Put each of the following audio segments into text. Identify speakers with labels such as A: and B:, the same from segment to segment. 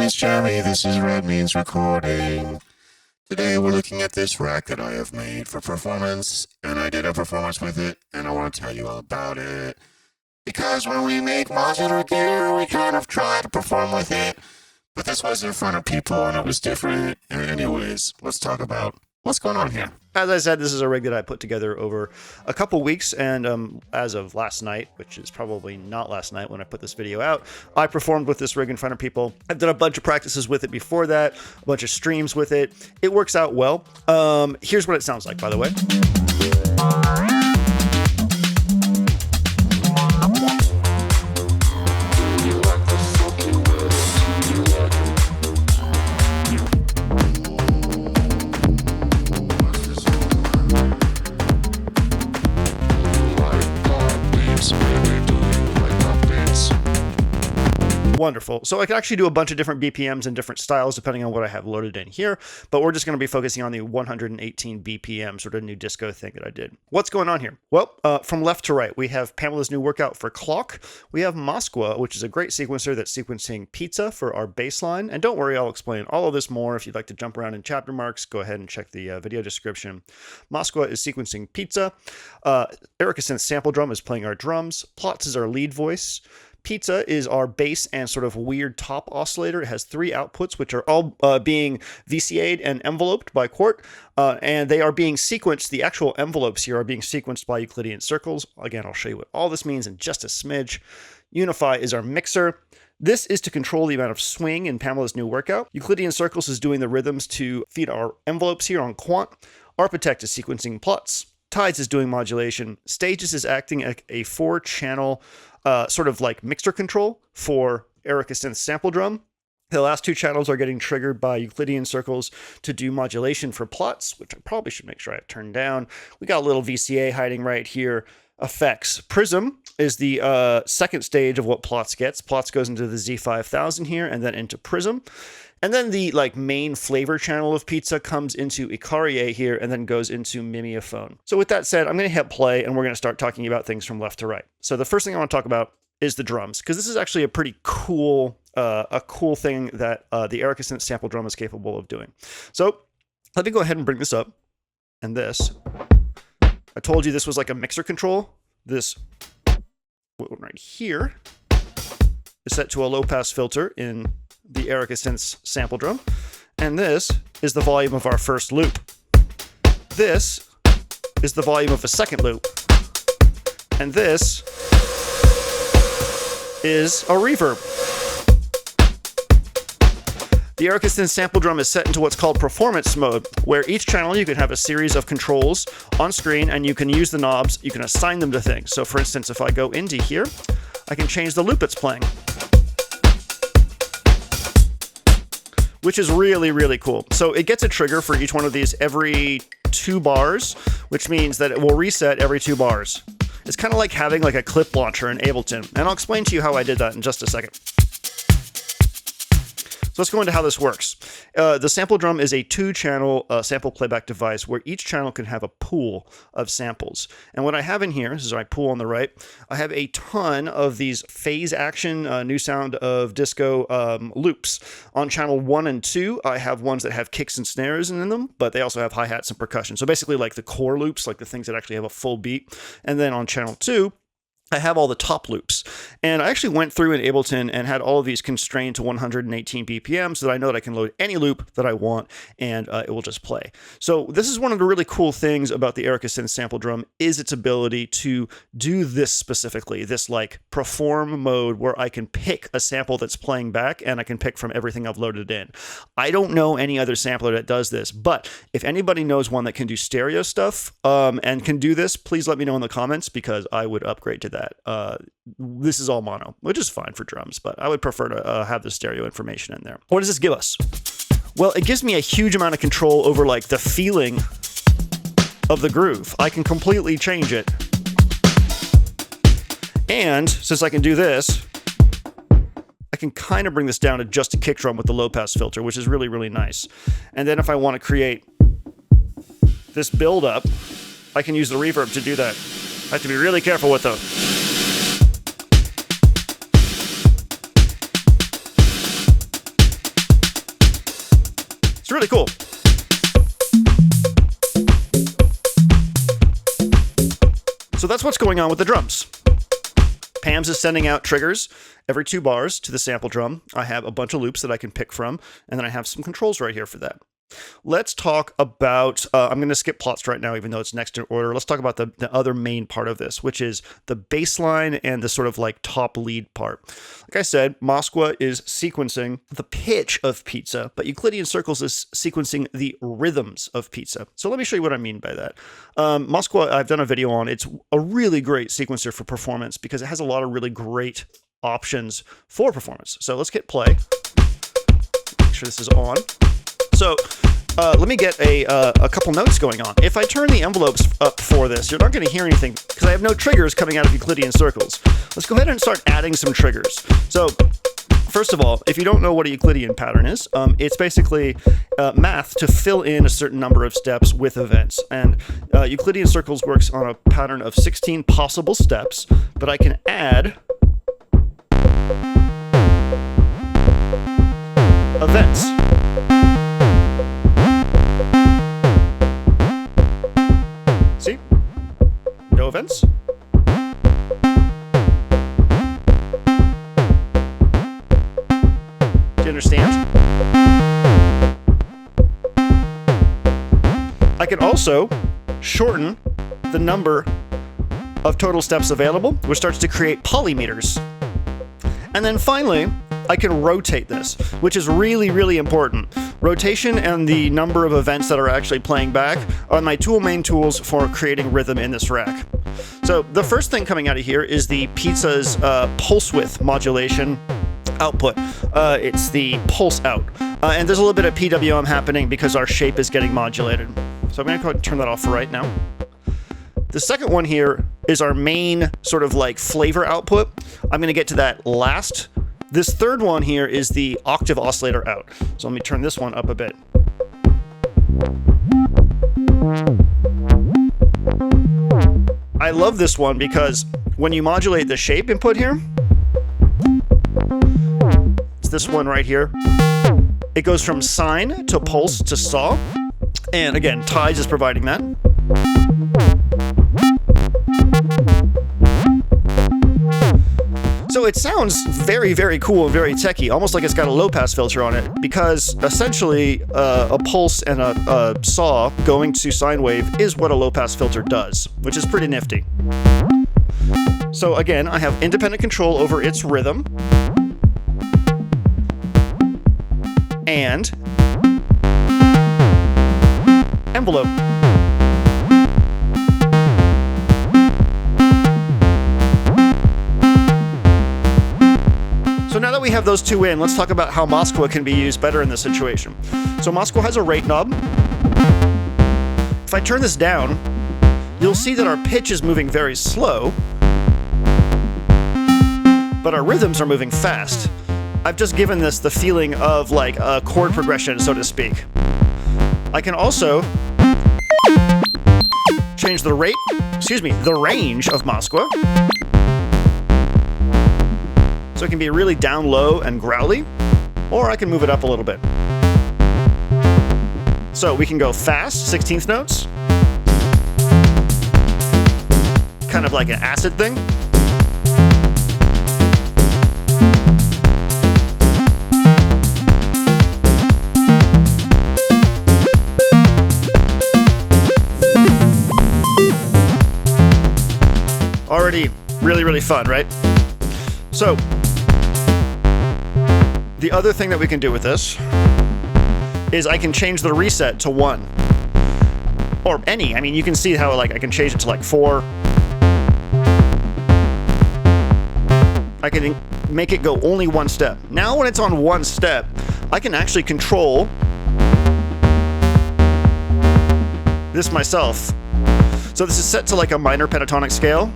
A: is Jeremy, this is Red Means Recording. Today we're looking at this rack that I have made for performance, and I did a performance with it, and I want to tell you all about it. Because when we make modular gear, we kind of try to perform with it, but this was in front of people and it was different. And anyways, let's talk about what's going on here.
B: As I said, this is a rig that I put together over a couple weeks, and as of last night, which is probably not last night when I put this video out, I performed with this rig in front of people. I've done a bunch of practices with it before that, a bunch of streams with it. It works out well. Here's what it sounds like, by the way. Wonderful. So I can actually do a bunch of different BPMs and different styles depending on what I have loaded in here, but we're just going to be focusing on the 118 BPM sort of new disco thing that I did. What's going on here? Well, from left to right, we have Pamela's new workout for clock. We have Moskwa, which is a great sequencer that's sequencing pizza for our bass line. And don't worry, I'll explain all of this more. If you'd like to jump around in chapter marks, go ahead and check the video description. Moskwa is sequencing pizza. Erica Synth sample drum is playing our drums. Plaits is our lead voice. Pizza is our bass and sort of weird top oscillator. It has three outputs, which are all being VCA'd and enveloped by Quart, and they are being sequenced. The actual envelopes here are being sequenced by Euclidean circles. Again, I'll show you what all this means in just a smidge. Unify is our mixer. This is to control the amount of swing in Pamela's new workout. Euclidean circles is doing the rhythms to feed our envelopes here on Quant. Arpitecht is sequencing plots. Tides is doing modulation. Stages is acting like a 4-channel sort of like mixer control for Erica Synth sample drum. The last 2 channels are getting triggered by Euclidean circles to do modulation for plots, which I probably should make sure I have turned down. We got a little VCA hiding right here. Effects. Prism is the second stage of what Plots gets. Plots goes into the Z5000 here and then into Prism. And then the main flavor channel of pizza comes into Icaria here and then goes into Mimeophone. So with that said, I'm going to hit play and we're going to start talking about things from left to right. So the first thing I want to talk about is the drums, because this is actually a pretty cool, thing that the Erica Synth sample drum is capable of doing. So let me go ahead and bring this up. And this, I told you this was like a mixer control. This one right here is set to a low pass filter in the Erica Synth's sample drum, and this is the volume of our first loop. This is the volume of a second loop, and this is a reverb. The Erica Synth sample drum is set into what's called performance mode, where each channel you can have a series of controls on screen and you can use the knobs, you can assign them to things. So for instance, if I go into here, I can change the loop it's playing, which is really, really cool. So it gets a trigger for each one of these every 2 bars, which means that it will reset every 2 bars. It's kind of like having like a clip launcher in Ableton, and I'll explain to you how I did that in just a second. So let's go into how this works. The sample drum is a 2-channel sample playback device where each channel can have a pool of samples. And what I have in here, this is my pool on the right, I have a ton of these phase action, new sound of disco loops. On channel 1 and 2, I have ones that have kicks and snares in them, but they also have hi-hats and percussion. So basically like the core loops, like the things that actually have a full beat. And then on channel 2, I have all the top loops, and I actually went through in Ableton and had all of these constrained to 118 BPM so that I know that I can load any loop that I want and it will just play. So this is one of the really cool things about the Erica Synth sample drum is its ability to do this specifically, this like perform mode where I can pick a sample that's playing back and I can pick from everything I've loaded in. I don't know any other sampler that does this, but if anybody knows one that can do stereo stuff and can do this, please let me know in the comments because I would upgrade to that. This is all mono, which is fine for drums, but I would prefer to have the stereo information in there. What does this give us? Well, it gives me a huge amount of control over like the feeling of the groove. I can completely change it. And since I can do this, I can kind of bring this down to just a kick drum with the low pass filter, which is really, really nice. And then if I want to create this build up, I can use the reverb to do that. I have to be really careful with the... It's really cool. So that's what's going on with the drums. Pams is sending out triggers every 2 bars to the sample drum. I have a bunch of loops that I can pick from, and then I have some controls right here for that. Let's talk about, I'm going to skip plots right now, even though it's next in order. Let's talk about the other main part of this, which is the bass line and the sort of like top lead part. Like I said, Moskwa is sequencing the pitch of pizza, but Euclidean circles is sequencing the rhythms of pizza. So let me show you what I mean by that. Moskwa, I've done a video on. It's a really great sequencer for performance because it has a lot of really great options for performance. So let's hit play. Make sure this is on. So let me get a couple notes going on. If I turn the envelopes up for this, you're not going to hear anything because I have no triggers coming out of Euclidean circles. Let's go ahead and start adding some triggers. So first of all, if you don't know what a Euclidean pattern is, it's basically math to fill in a certain number of steps with events. And Euclidean circles works on a pattern of 16 possible steps, but I can add events. See? No events. Do you understand? I can also shorten the number of total steps available, which starts to create polymeters. And then finally, I can rotate this, which is really, really important. Rotation and the number of events that are actually playing back are my main tools for creating rhythm in this rack. So the first thing coming out of here is the pizza's pulse width modulation output. It's the pulse out. And there's a little bit of PWM happening because our shape is getting modulated. So I'm going to go ahead and turn that off for right now. The second one here is our main sort of like flavor output. I'm going to get to that last. This third one here is the octave oscillator out. So let me turn this one up a bit. I love this one because when you modulate the shape input here, it's this one right here. It goes from sine to pulse to saw. And again, Tides is providing that. So it sounds very, very cool and very techy, almost like it's got a low-pass filter on it, because essentially a pulse and a saw going to sine wave is what a low-pass filter does, which is pretty nifty. So again, I have independent control over its rhythm and envelope. So now that we have those two in, let's talk about how Moskwa can be used better in this situation. So Moskwa has a rate knob. If I turn this down, you'll see that our pitch is moving very slow, but our rhythms are moving fast. I've just given this the feeling of like a chord progression, so to speak. I can also change the range of Moskwa. So it can be really down low and growly, or I can move it up a little bit. So we can go fast, 16th notes. Kind of like an acid thing. Already really, really fun, right? So the other thing that we can do with this is I can change the reset to 1. Or any. I mean, you can see how like I can change it to like 4. I can make it go only 1 step. Now when it's on 1 step, I can actually control this myself. So this is set to like a minor pentatonic scale.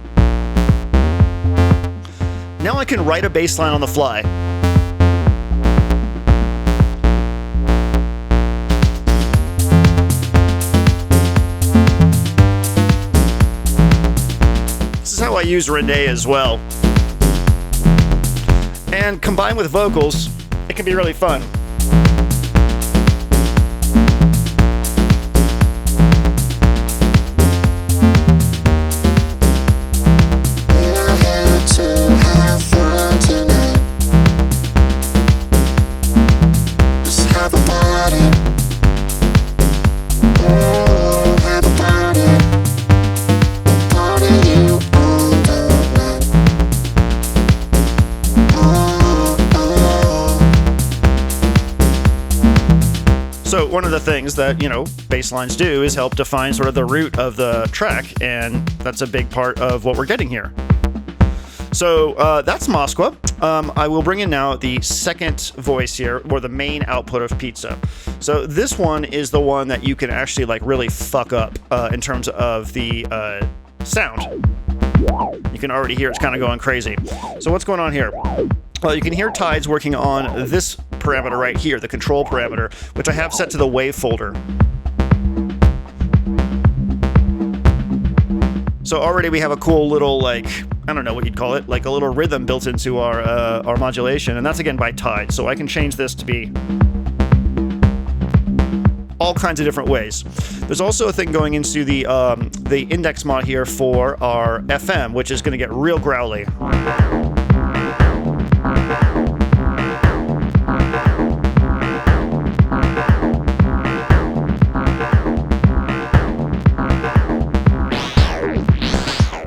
B: Now I can write a bass line on the fly. This is how I use Renee as well. And combined with vocals, it can be really fun. So one of the things that, bass lines do is help define sort of the root of the track, and that's a big part of what we're getting here. So that's Moskwa. I will bring in now the second voice here, or the main output of pizza. So this one is the one that you can actually really fuck up in terms of the sound. You can already hear it's kind of going crazy. So what's going on here? Well, you can hear Tides working on this parameter right here, the control parameter, which I have set to the wave folder. So already we have a cool little, I don't know what you'd call it, like a little rhythm built into our modulation, and that's again by Tides. So I can change this to be all kinds of different ways. There's also a thing going into the index mod here for our FM, which is going to get real growly.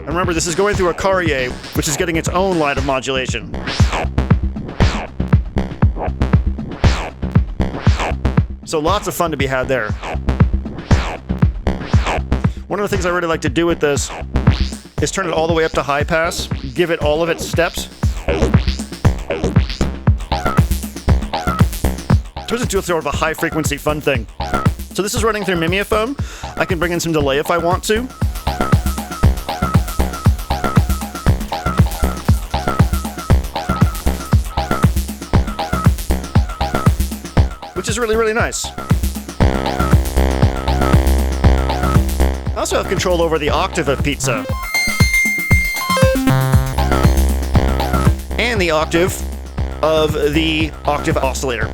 B: And remember, this is going through a Carrier, which is getting its own line of modulation. So lots of fun to be had there. One of the things I really like to do with this is turn it all the way up to high pass, give it all of its steps. Turns into a sort of a high frequency fun thing. So this is running through mimeophone. I can bring in some delay if I want to. Which is really, really nice. I also have control over the octave of pizza. And the octave of the octave oscillator.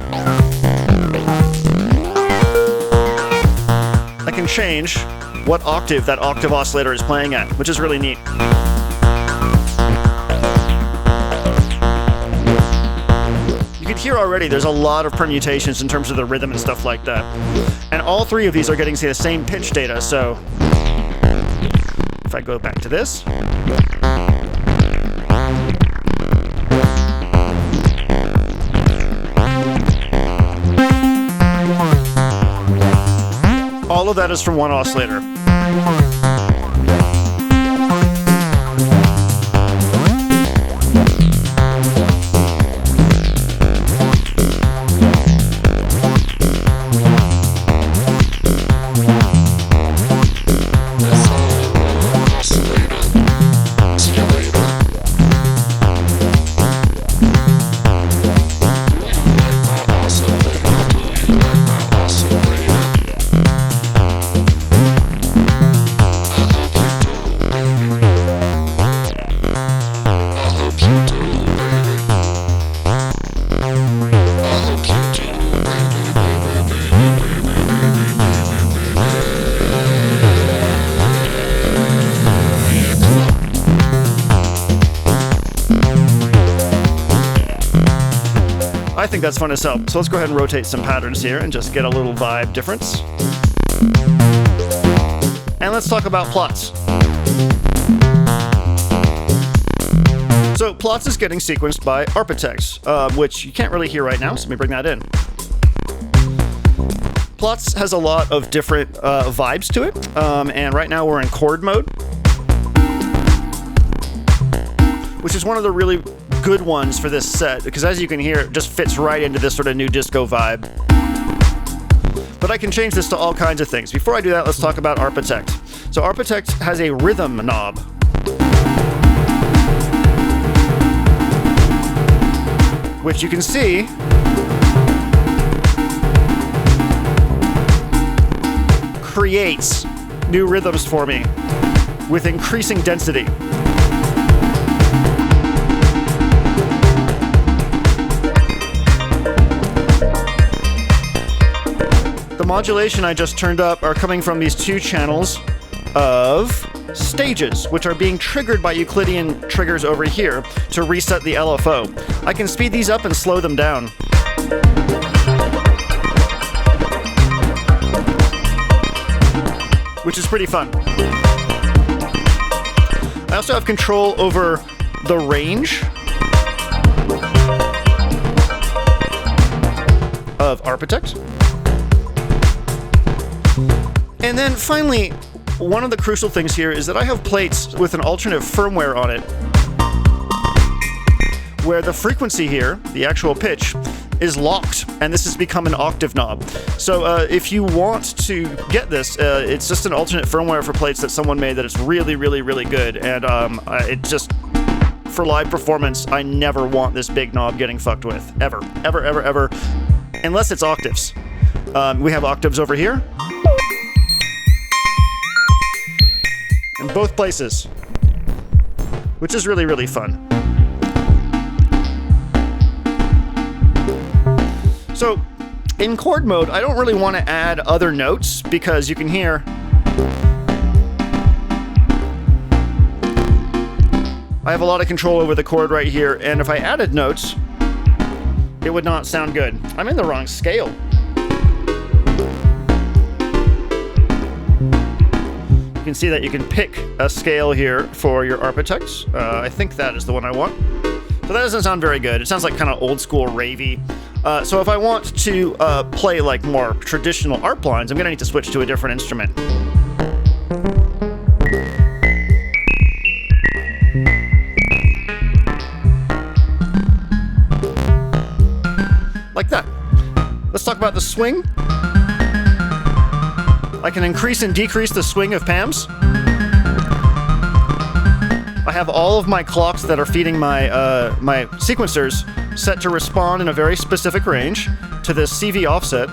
B: I can change what octave that octave oscillator is playing at, which is really neat. Here already, there's a lot of permutations in terms of the rhythm and stuff like that. And all three of these are getting, say, the same pitch data, so if I go back to this, all of that is from one oscillator. I think that's fun as hell. So let's go ahead and rotate some patterns here and just get a little vibe difference. And let's talk about plots. So plots is getting sequenced by arpitecht, which you can't really hear right now, so let me bring that in. Plots has a lot of different vibes to it, and right now we're in chord mode, which is one of the really good ones for this set, because as you can hear, it just fits right into this sort of new disco vibe. But I can change this to all kinds of things. Before I do that, let's talk about arpitecht. So arpitecht has a rhythm knob. Which you can see creates new rhythms for me with increasing density. The modulation I just turned up are coming from these two channels of stages, which are being triggered by Euclidean triggers over here to reset the LFO. I can speed these up and slow them down. Which is pretty fun. I also have control over the range of arpitecht. And then finally, one of the crucial things here is that I have plates with an alternate firmware on it, where the frequency here, the actual pitch, is locked, and this has become an octave knob. So if you want to get this, it's just an alternate firmware for plates that someone made that is really, really, really good, and it just, for live performance, I never want this big knob getting fucked with, ever, ever, ever, ever, unless it's octaves. We have octaves over here, in both places, which is really, really fun. So, in chord mode, I don't really want to add other notes because you can hear I have a lot of control over the chord right here, and if I added notes, it would not sound good. I'm in the wrong scale. You can see that you can pick a scale here for your arpitecht. I think that is the one I want. So that doesn't sound very good. It sounds like kind of old school ravey. So if I want to play like more traditional arp lines, I'm gonna need to switch to a different instrument. Like that. Let's talk about the swing. I can increase and decrease the swing of Pam's. I have all of my clocks that are feeding my my sequencers set to respond in a very specific range to this CV offset,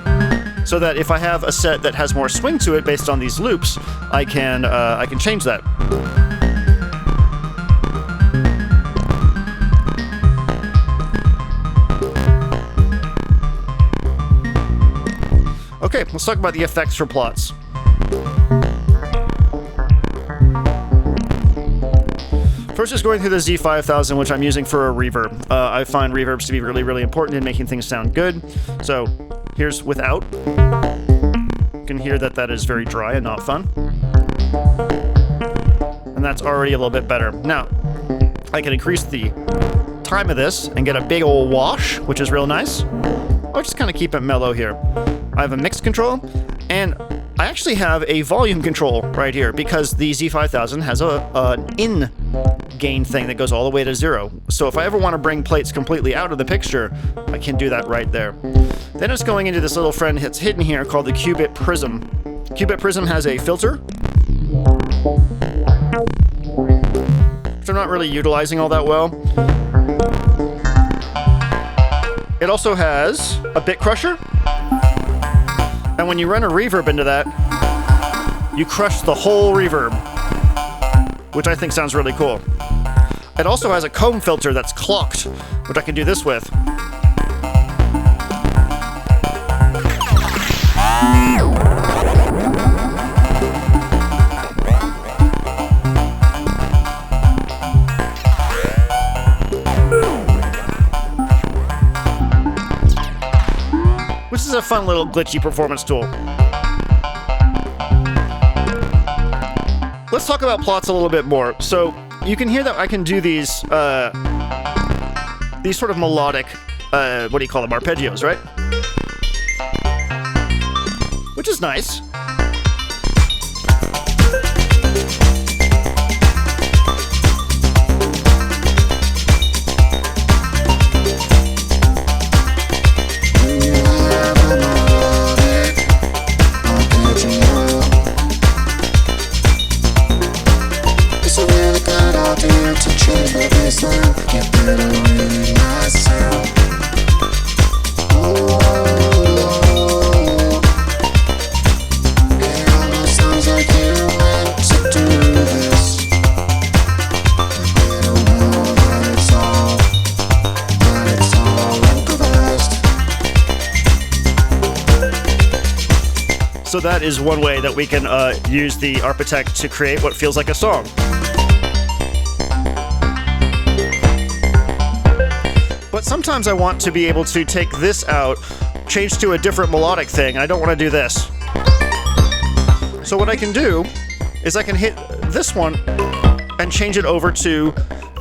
B: so that if I have a set that has more swing to it based on these loops, I can change that. Okay, let's talk about the effects for plots. First is going through the Z5000, which I'm using for a reverb. I find reverbs to be really, really important in making things sound good. So here's without. You can hear that that is very dry and not fun. And that's already a little bit better. Now, I can increase the time of this and get a big old wash, which is real nice. I'll just kind of keep it mellow here. I have a mix control, and I actually have a volume control right here because the Z5000 has an in gain thing that goes all the way to 0. So if I ever want to bring plates completely out of the picture, I can do that right there. Then it's going into this little friend that's hidden here called the Qubit Prism. Qubit Prism has a filter, which I'm not really utilizing all that well. It also has a bit crusher, and when you run a reverb into that, you crush the whole reverb, which I think sounds really cool. It also has a comb filter that's clocked, which I can do this with. Which is a fun little glitchy performance tool. Let's talk about plots a little bit more. So you can hear that I can do these sort of melodic, what do you call them, arpeggios, right? Which is nice. So that is one way that we can use the arpitecht to create what feels like a song. But sometimes I want to be able to take this out, change to a different melodic thing, and I don't want to do this. So what I can do is I can hit this one and change it over to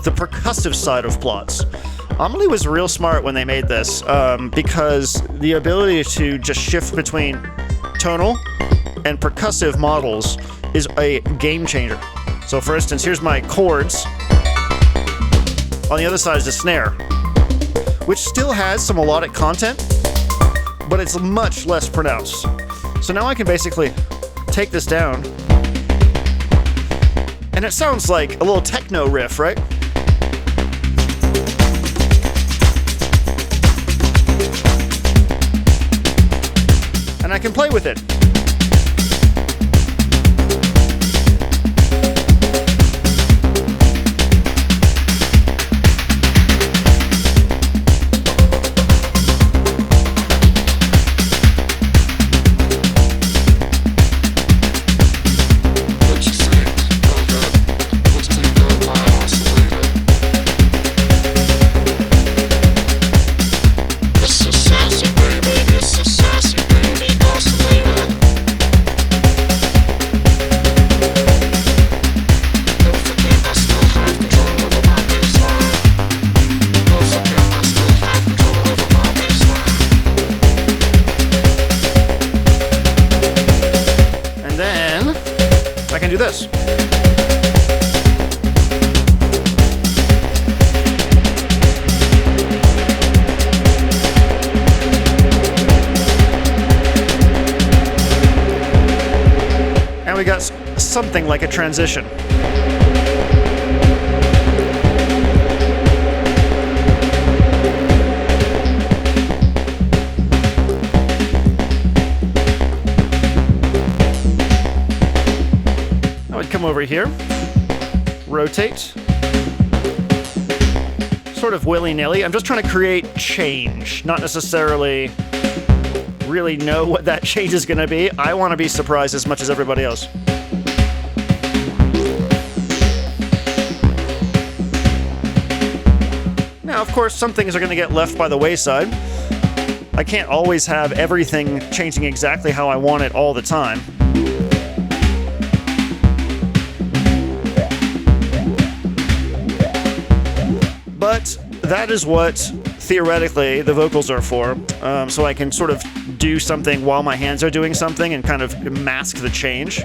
B: the percussive side of plots. Amelie was real smart when they made this, because the ability to just shift between tonal and percussive models is a game changer. So for instance, here's my chords. On the other side is the snare, which still has some melodic content, but it's much less pronounced. So now I can basically take this down, and it sounds like a little techno riff, right? And I can play with it. Do this. And we got something like a transition. Come over here, rotate, sort of willy-nilly. I'm just trying to create change, not necessarily really know what that change is going to be. I want to be surprised as much as everybody else. Now, of course, some things are going to get left by the wayside. I can't always have everything changing exactly how I want it all the time. But that is what, theoretically, the vocals are for. So I can sort of do something while my hands are doing something and kind of mask the change.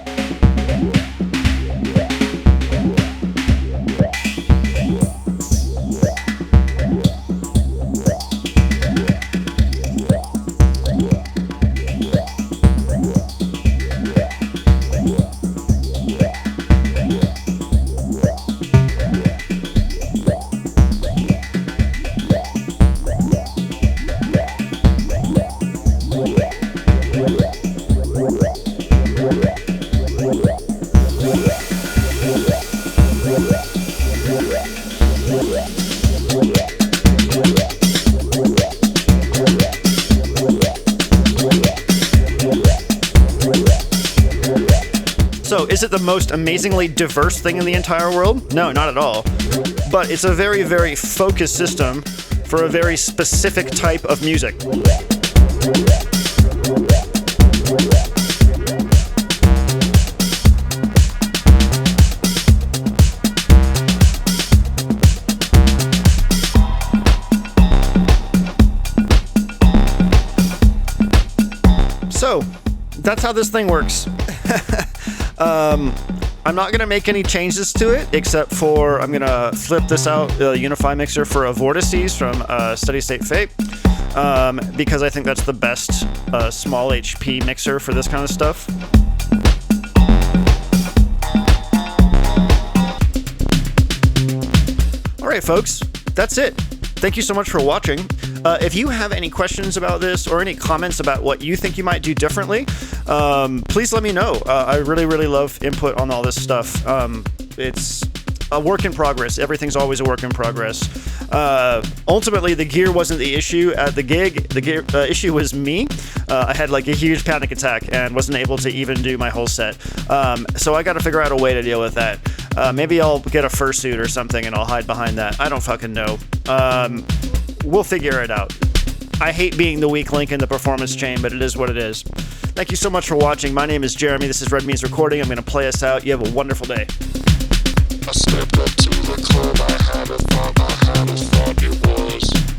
B: So, is it the most amazingly diverse thing in the entire world? No, not at all. But it's a very, very focused system for a very specific type of music. So, that's how this thing works. I'm not going to make any changes to it, except for I'm going to flip this out, the Unify mixer, for a vortices from Steady State Fate, because I think that's the best small HP mixer for this kind of stuff. All right, folks, that's it. Thank you so much for watching. If you have any questions about this or any comments about what you think you might do differently, please let me know. I really, really love input on all this stuff. It's a work in progress. Everything's always a work in progress. Ultimately, the gear wasn't the issue at the gig. The gear issue was me. I had like a huge panic attack and wasn't able to even do my whole set. So I got to figure out a way to deal with that. Maybe I'll get a fursuit or something and I'll hide behind that. I don't fucking know. We'll figure it out. I hate being the weak link in the performance chain, but it is what it is. Thank you so much for watching. My name is Jeremy. This is Red Means Recording. I'm going to play us out. You have a wonderful day.
A: I stepped up to the club. I had a thought it was